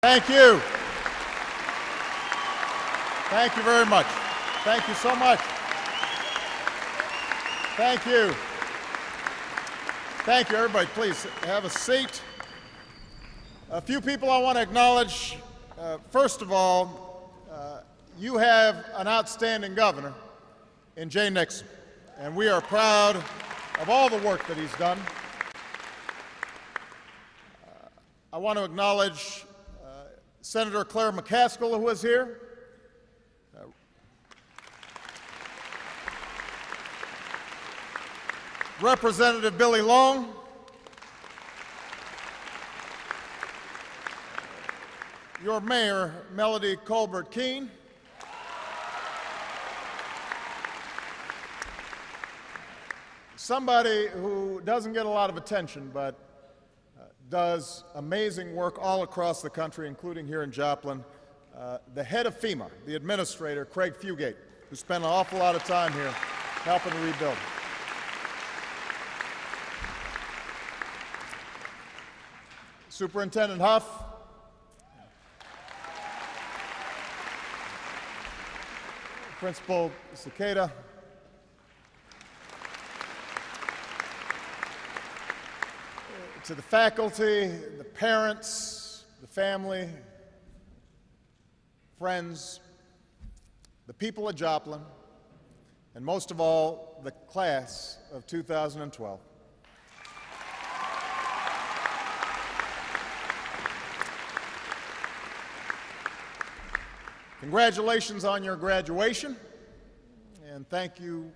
Thank you. Thank you very much. Thank you so much. Thank you. Thank you, everybody. Please have a seat. A few people I want to acknowledge. First of all, you have an outstanding governor in Jay Nixon, and we are proud of all the work that he's done. I want to acknowledge Senator Claire McCaskill, who is here. Representative Billy Long. Your mayor, Melody Colbert-Keene. Somebody who doesn't get a lot of attention, but does amazing work all across the country, including here in Joplin. The head of FEMA, the administrator, Craig Fugate, who spent an awful lot of time here helping to rebuild. Superintendent Huff. Principal Cicada. To the faculty, the parents, the family, friends, the people of Joplin, and most of all, the class of 2012. Congratulations on your graduation, and thank you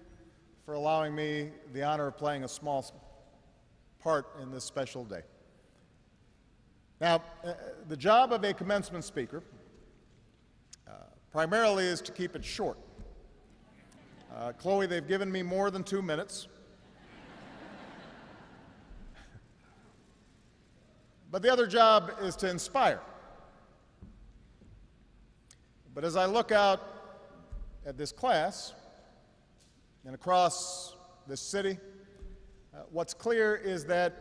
for allowing me the honor of playing a small part in this special day. Now, the job of a commencement speaker primarily is to keep it short. Chloe, they've given me more than 2 minutes. But the other job is to inspire. But as I look out at this class and across this city, what's clear is that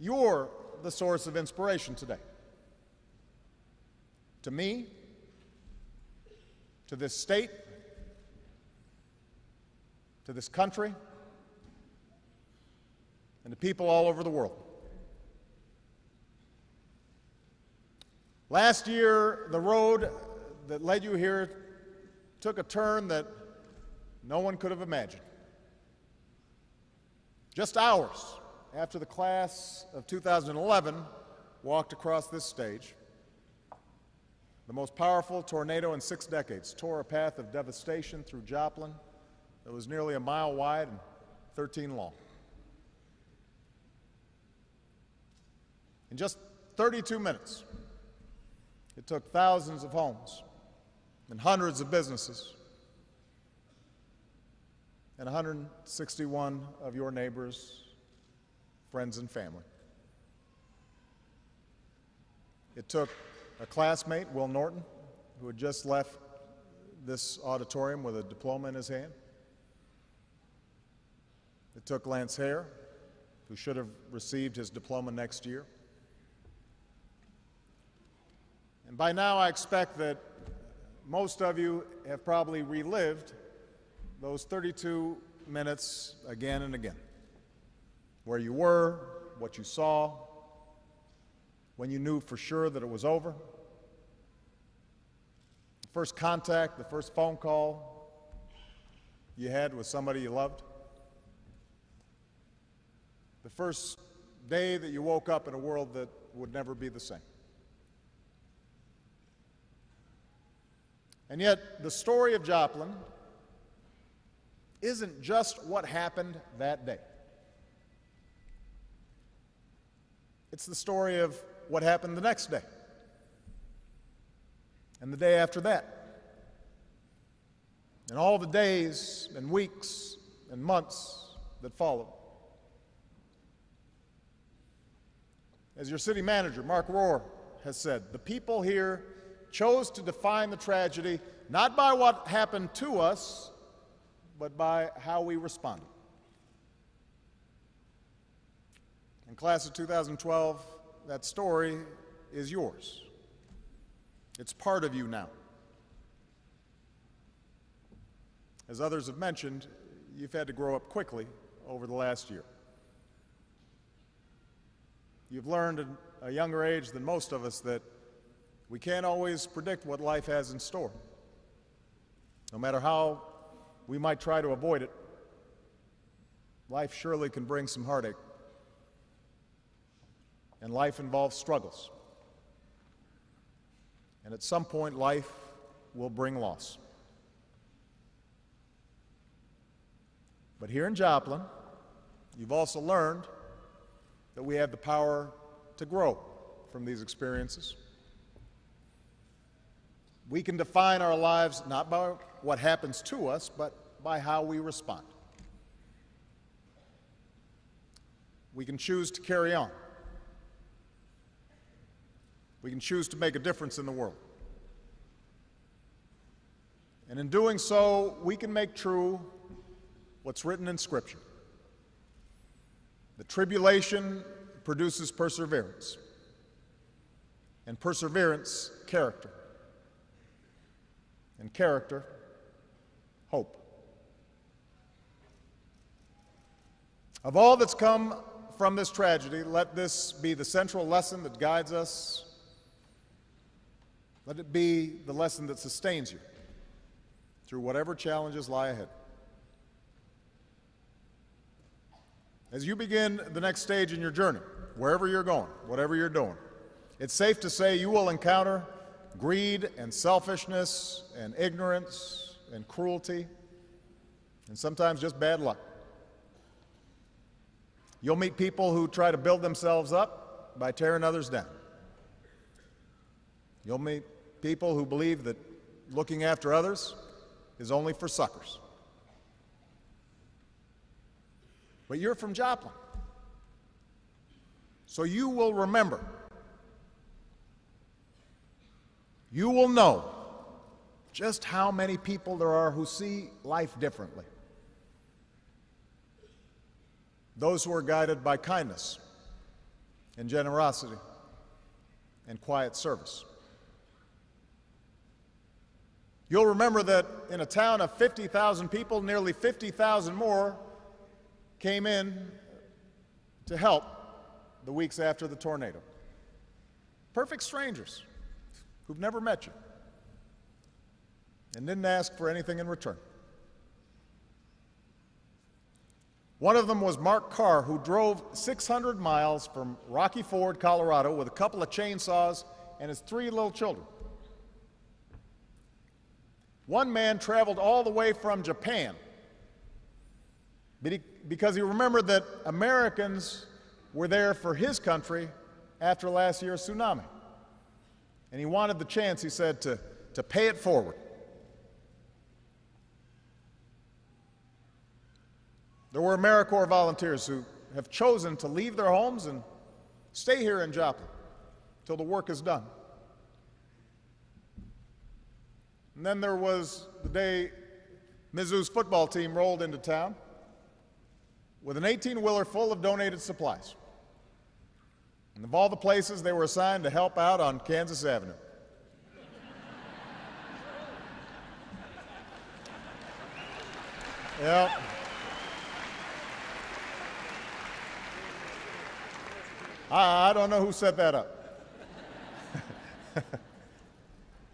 you're the source of inspiration today. To me, to this state, to this country, and to people all over the world. Last year, the road that led you here took a turn that no one could have imagined. Just hours after the class of 2011 walked across this stage, the most powerful tornado in 6 decades tore a path of devastation through Joplin that was nearly a mile wide and 13 long. In just 32 minutes, it took thousands of homes and hundreds of businesses and 161 of your neighbors, friends, and family. It took a classmate, Will Norton, who had just left this auditorium with a diploma in his hand. It took Lance Hare, who should have received his diploma next year. And by now, I expect that most of you have probably relived those 32 minutes again and again. Where you were, what you saw, when you knew for sure that it was over. The first contact, the first phone call you had with somebody you loved. The first day that you woke up in a world that would never be the same. And yet, the story of Joplin isn't just what happened that day. It's the story of what happened the next day, and the day after that, and all the days and weeks and months that followed. As your city manager, Mark Rohr, has said, the people here chose to define the tragedy not by what happened to us, but by how we responded. In class of 2012, that story is yours. It's part of you now. As others have mentioned, you've had to grow up quickly over the last year. You've learned at a younger age than most of us that we can't always predict what life has in store. No matter how we might try to avoid it, life surely can bring some heartache. And life involves struggles. And at some point, life will bring loss. But here in Joplin, you've also learned that we have the power to grow from these experiences. We can define our lives not by what happens to us, but by how we respond. We can choose to carry on. We can choose to make a difference in the world. And in doing so, we can make true what's written in Scripture. The tribulation produces perseverance, and perseverance, character, and character, hope. Of all that's come from this tragedy, let this be the central lesson that guides us. Let it be the lesson that sustains you through whatever challenges lie ahead. As you begin the next stage in your journey, wherever you're going, whatever you're doing, it's safe to say you will encounter greed and selfishness and ignorance and cruelty and sometimes just bad luck. You'll meet people who try to build themselves up by tearing others down. You'll meet people who believe that looking after others is only for suckers. But you're from Joplin, so you will remember. You will know just how many people there are who see life differently. Those who are guided by kindness and generosity and quiet service. You'll remember that in a town of 50,000 people, nearly 50,000 more came in to help the weeks after the tornado. Perfect strangers who've never met you and didn't ask for anything in return. One of them was Mark Carr, who drove 600 miles from Rocky Ford, Colorado, with a couple of chainsaws and his 3 little children. One man traveled all the way from Japan because he remembered that Americans were there for his country after last year's tsunami. And he wanted the chance, he said, to pay it forward. There were AmeriCorps volunteers who have chosen to leave their homes and stay here in Joplin till the work is done. And then there was the day Mizzou's football team rolled into town with an 18-wheeler full of donated supplies. And of all the places they were assigned to help out on Kansas Avenue. Yeah. I don't know who set that up.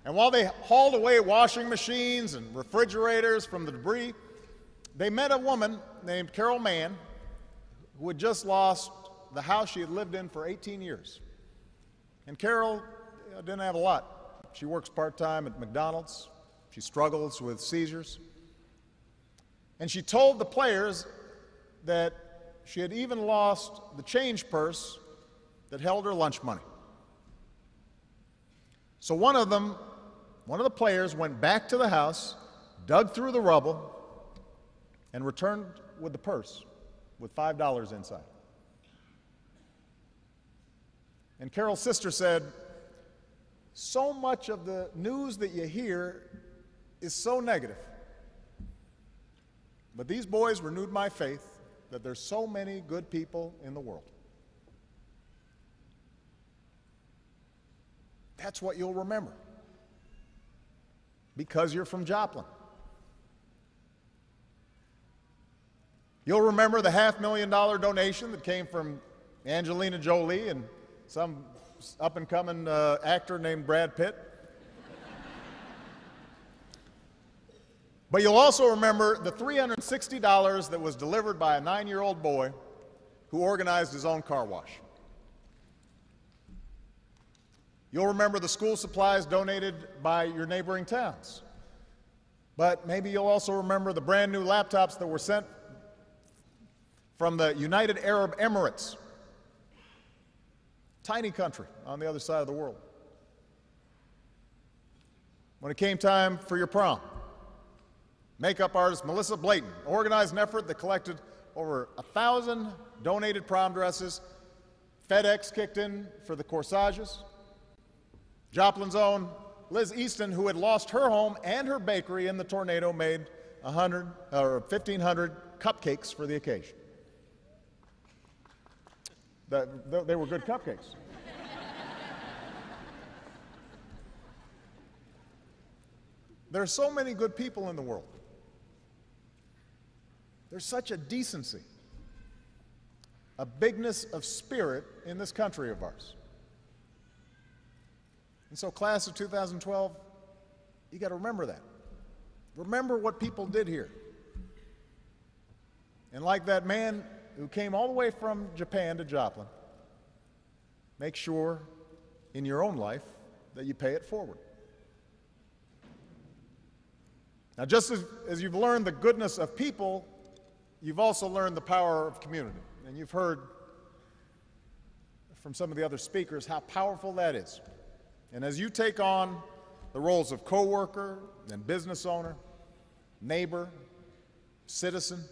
And while they hauled away washing machines and refrigerators from the debris, they met a woman named Carol Mann who had just lost the house she had lived in for 18 years. And Carol didn't have a lot. She works part-time at McDonald's. She struggles with seizures. And she told the players that she had even lost the change purse that held her lunch money. So one of the players went back to the house, dug through the rubble, and returned with the purse with $5 inside. And Carol's sister said, so much of the news that you hear is so negative. But these boys renewed my faith that there's so many good people in the world. That's what you'll remember. because you're from Joplin. You'll remember the $500,000 donation that came from Angelina Jolie and some up-and-coming actor named Brad Pitt. But you'll also remember the $360 that was delivered by a 9-year-old boy who organized his own car wash. You'll remember the school supplies donated by your neighboring towns. But maybe you'll also remember the brand new laptops that were sent from the United Arab Emirates, tiny country on the other side of the world. When it came time for your prom, makeup artist Melissa Blayton organized an effort that collected over 1,000 donated prom dresses. FedEx kicked in for the corsages. Joplin's own Liz Easton, who had lost her home and her bakery in the tornado, made 1,500 cupcakes for the occasion. They were good cupcakes. There are so many good people in the world. There's such a decency, a bigness of spirit in this country of ours. And so, class of 2012, you got to remember that. Remember what people did here. And like that man who came all the way from Japan to Joplin, make sure in your own life that you pay it forward. Now, just as you've learned the goodness of people, you've also learned the power of community. And you've heard from some of the other speakers how powerful that is. And as you take on the roles of coworker and business owner, neighbor, citizen,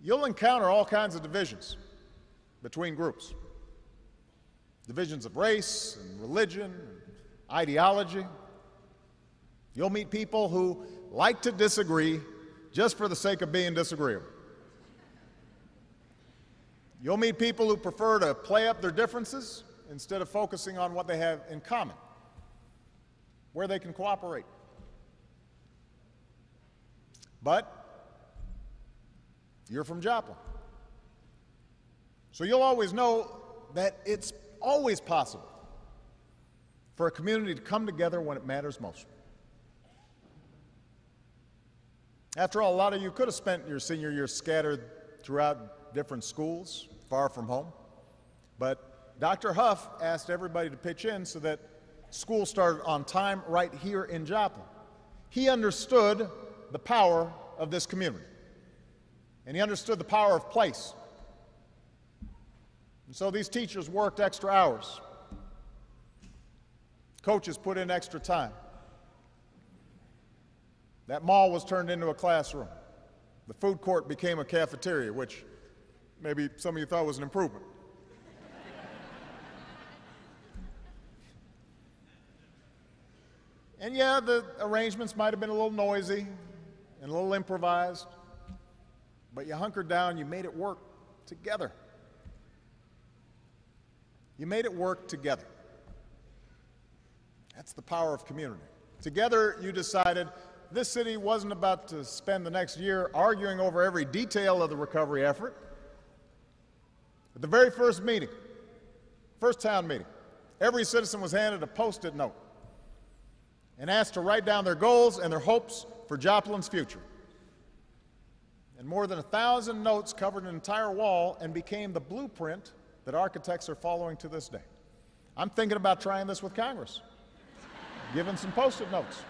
you'll encounter all kinds of divisions between groups. Divisions of race and religion and ideology. You'll meet people who like to disagree just for the sake of being disagreeable. You'll meet people who prefer to play up their differences instead of focusing on what they have in common, where they can cooperate. But you're from Joplin. So you'll always know that it's always possible for a community to come together when it matters most. After all, a lot of you could have spent your senior year scattered throughout different schools, far from home. But Dr. Huff asked everybody to pitch in so that school started on time right here in Joplin. He understood the power of this community. And he understood the power of place. And so these teachers worked extra hours. Coaches put in extra time. That mall was turned into a classroom. The food court became a cafeteria, which maybe some of you thought was an improvement. And yeah, the arrangements might have been a little noisy and a little improvised, but you hunkered down, you made it work together. You made it work together. That's the power of community. Together, you decided this city wasn't about to spend the next year arguing over every detail of the recovery effort. At the very first meeting, first town meeting, every citizen was handed a Post-it note and asked to write down their goals and their hopes for Joplin's future. And more than 1,000 notes covered an entire wall and became the blueprint that architects are following to this day. I'm thinking about trying this with Congress, giving some Post-it notes.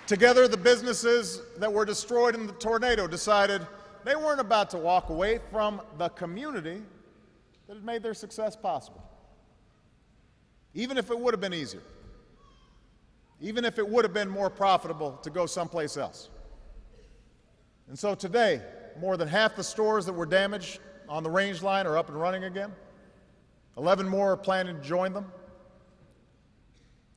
Together, the businesses that were destroyed in the tornado decided they weren't about to walk away from the community that had made their success possible. Even if it would have been easier. Even if it would have been more profitable to go someplace else. And so today, more than half the stores that were damaged on the range line are up and running again. 11 more are planning to join them.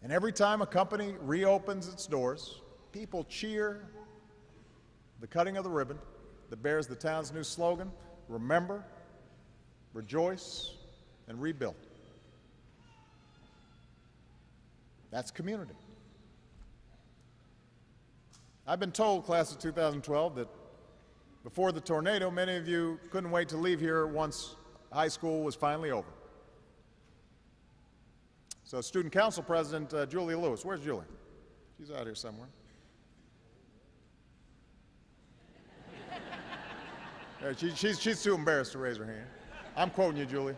And every time a company reopens its doors, people cheer the cutting of the ribbon, that bears the town's new slogan, "Remember, Rejoice, and Rebuild." That's community. I've been told, class of 2012, that before the tornado, many of you couldn't wait to leave here once high school was finally over. So Student Council President Julie Lewis, where's Julie? She's out here somewhere. She's too embarrassed to raise her hand. I'm quoting you, Julie.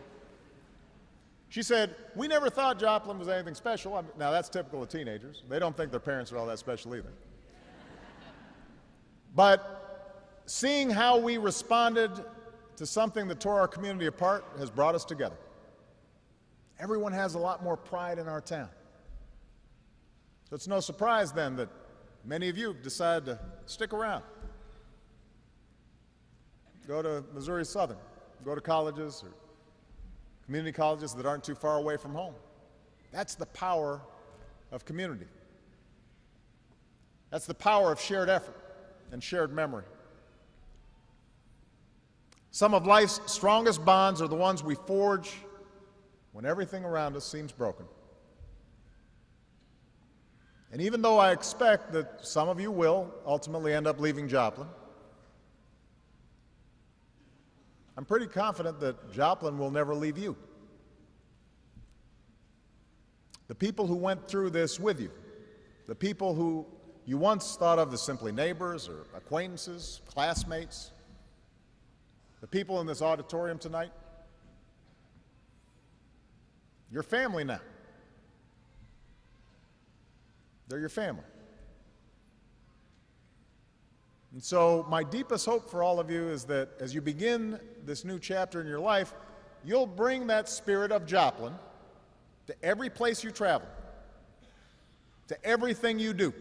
She said, "We never thought Joplin was anything special." Now, that's typical of teenagers. They don't think their parents are all that special either. But seeing how we responded to something that tore our community apart has brought us together. Everyone has a lot more pride in our town. So it's no surprise then that many of you have decided to stick around. Go to Missouri Southern, go to colleges or community colleges that aren't too far away from home. That's the power of community. That's the power of shared effort and shared memory. Some of life's strongest bonds are the ones we forge when everything around us seems broken. And even though I expect that some of you will ultimately end up leaving Joplin, I'm pretty confident that Joplin will never leave you. The people who went through this with you, the people who you once thought of as simply neighbors or acquaintances, classmates, the people in this auditorium tonight, you're family now. They're your family. And so my deepest hope for all of you is that as you begin this new chapter in your life, you'll bring that spirit of Joplin to every place you travel, to everything you do.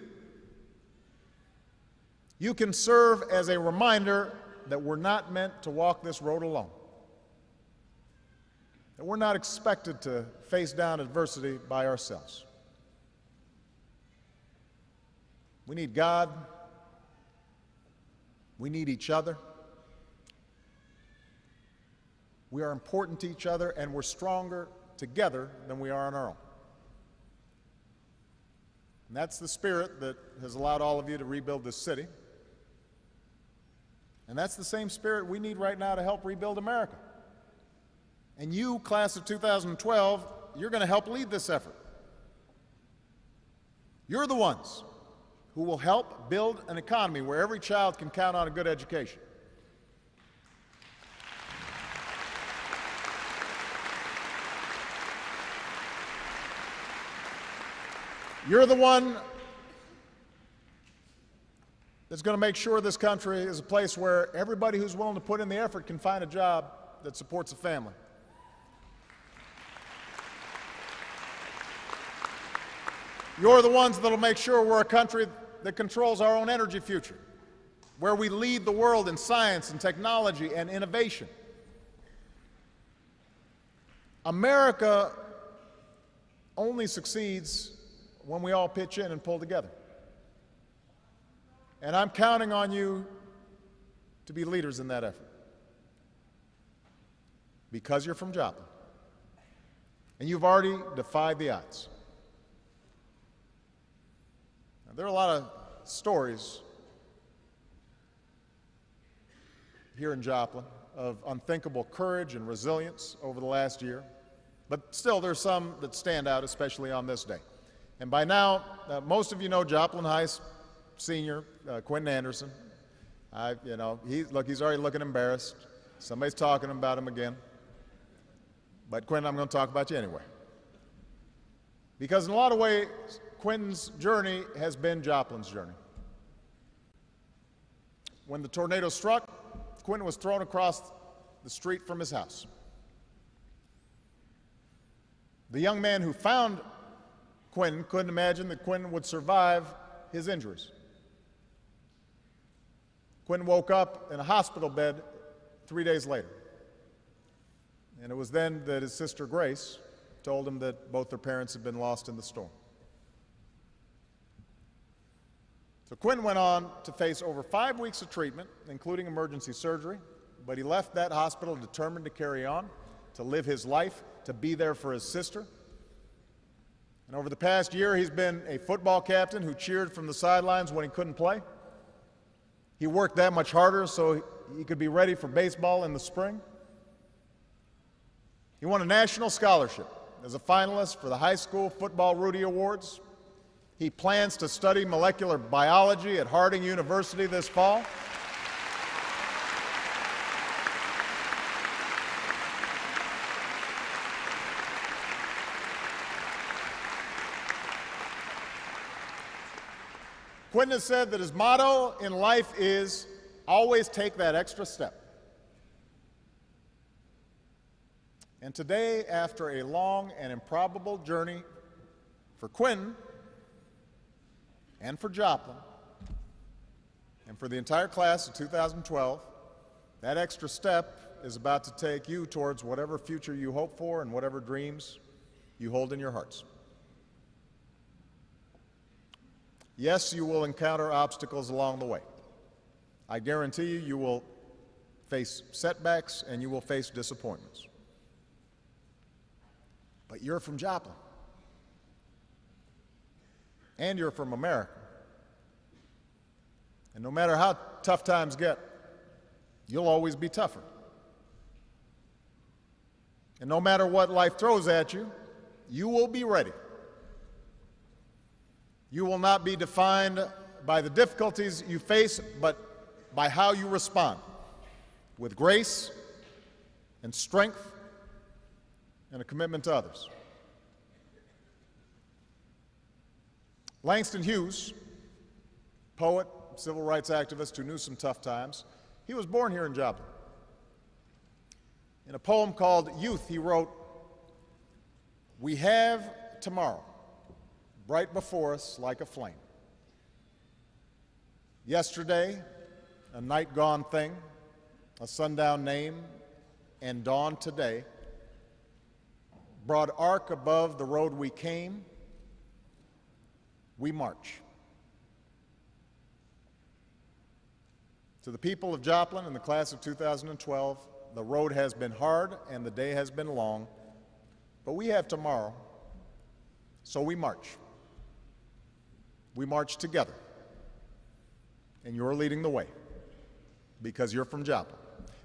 You can serve as a reminder that we're not meant to walk this road alone, that we're not expected to face down adversity by ourselves. We need God. We need each other. We are important to each other, and we're stronger together than we are on our own. And that's the spirit that has allowed all of you to rebuild this city. And that's the same spirit we need right now to help rebuild America. And you, class of 2012, you're going to help lead this effort. You're the ones who will help build an economy where every child can count on a good education. You're the one that's going to make sure this country is a place where everybody who's willing to put in the effort can find a job that supports a family. You're the ones that'll make sure we're a country that controls our own energy future, where we lead the world in science and technology and innovation. America only succeeds when we all pitch in and pull together. And I'm counting on you to be leaders in that effort, because you're from Joplin, and you've already defied the odds. There are a lot of stories here in Joplin of unthinkable courage and resilience over the last year, but still there's some that stand out, especially on this day. And by now, most of you know Joplin High senior Quentin Anderson. He's already looking embarrassed. Somebody's talking about him again. But Quentin, I'm going to talk about you anyway. Because in a lot of ways, Quentin's journey has been Joplin's journey. When the tornado struck, Quentin was thrown across the street from his house. The young man who found Quentin couldn't imagine that Quentin would survive his injuries. Quentin woke up in a hospital bed 3 days later. And it was then that his sister Grace told him that both their parents had been lost in the storm. So Quinn went on to face over 5 weeks of treatment, including emergency surgery, but he left that hospital determined to carry on, to live his life, to be there for his sister. And over the past year, he's been a football captain who cheered from the sidelines when he couldn't play. He worked that much harder so he could be ready for baseball in the spring. He won a national scholarship as a finalist for the high school football Rudy Awards. He plans to study molecular biology at Harding University this fall. Quinn has said that his motto in life is always take that extra step. And today, after a long and improbable journey for Quinn and for Joplin and for the entire class of 2012, that extra step is about to take you towards whatever future you hope for and whatever dreams you hold in your hearts. Yes, you will encounter obstacles along the way. I guarantee you, you will face setbacks and you will face disappointments. But you're from Joplin. And you're from America. And no matter how tough times get, you'll always be tougher. And no matter what life throws at you, you will be ready. You will not be defined by the difficulties you face, but by how you respond, with grace and strength and a commitment to others. Langston Hughes, poet, civil rights activist who knew some tough times, he was born here in Joplin. In a poem called Youth, he wrote, "We have tomorrow, bright before us like a flame. Yesterday, a night gone thing, a sundown name, and dawn today. Broad arc above the road we came, we march." To the people of Joplin in the class of 2012, the road has been hard and the day has been long, but we have tomorrow, so we march. We march together, and you're leading the way because you're from Joplin.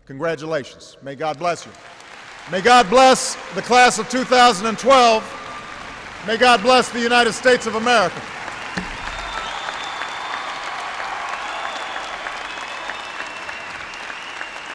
Congratulations. May God bless you. May God bless the class of 2012. May God bless the United States of America.